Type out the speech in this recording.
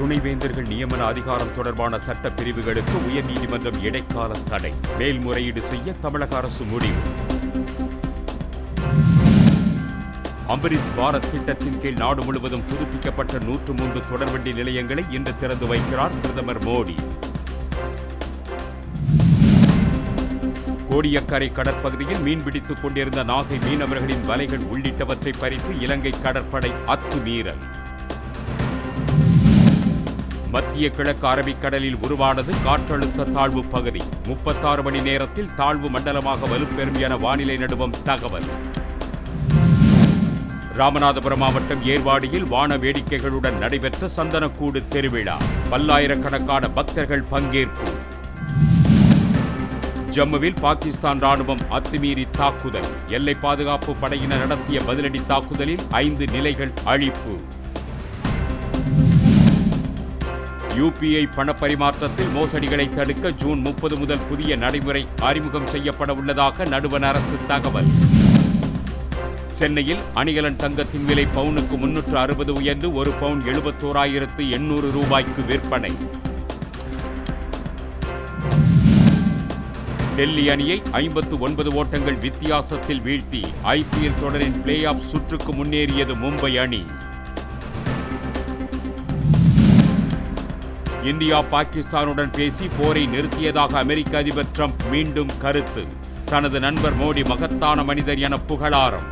துணைவேந்தர்கள் நியமன அதிகாரம் தொடர்பான சட்ட பிரிவுகளுக்கு உயர்நீதிமன்றம் இடைக்கால தடை. மேல்முறையீடு செய்ய தமிழக அரசு முடிவு. அம்ரித் பாரத் திட்டத்தின் கீழ் நாடு முழுவதும் புதுப்பிக்கப்பட்ட 103 தொடர்வண்டி நிலையங்களை இன்று திறந்து வைக்கிறார் பிரதமர் மோடி. கோடியக்கரை கடற்பகுதியில் மீன்பிடித்துக் கொண்டிருந்த நாகை மீனவர்களின் வலைகள் உள்ளிட்டவற்றை பறித்து இலங்கை கடற்படை அத்துமீறல். மத்திய கிழக்கு அரபிக்கடலில் உருவானது காற்றழுத்த தாழ்வு பகுதி. 36 மணி நேரத்தில் தாழ்வு மண்டலமாக வலுப்பெறும் என வானிலை நடுவம் தகவல். ராமநாதபுரம் மாவட்டம் ஏர்வாடியில் வான வேடிக்கைகளுடன் நடைபெற்ற சந்தனக்கூடு திருவிழா. பல்லாயிரக்கணக்கான பக்தர்கள் பங்கேற்பு. ஜம்முவில் பாகிஸ்தான் ராணுவம் அத்துமீறி தாக்குதல். எல்லை பாதுகாப்பு படையினர் நடத்திய பதிலடி தாக்குதலில் 5 நிலைகள் அழிப்பு. யுபிஐ பணப்பரிமாற்றத்தில் மோசடிகளை தடுக்க ஜூன் 30 முதல் புதிய நடைமுறை அறிமுகம் செய்யப்பட உள்ளதாக நடுவண் அரசு தகவல். சென்னையில் அணிகலன் தங்கத்தின் விலை பவுனுக்கு 360 உயர்ந்து 1 பவுன் 71,800 ரூபாய்க்கு விற்பனை. டெல்லி அணியை 59 ஓட்டங்கள் வித்தியாசத்தில் வீழ்த்தி ஐபிஎல் தொடரின் பிளே ஆஃப் சுற்றுக்கு முன்னேறியது மும்பை அணி. இந்தியா பாகிஸ்தானுடன் பேசி போரை நிறுத்தியதாக அமெரிக்க அதிபர் டிரம்ப் மீண்டும் கருத்து. தனது நண்பர் மோடி மகத்தான மனிதர் என புகழாரம்.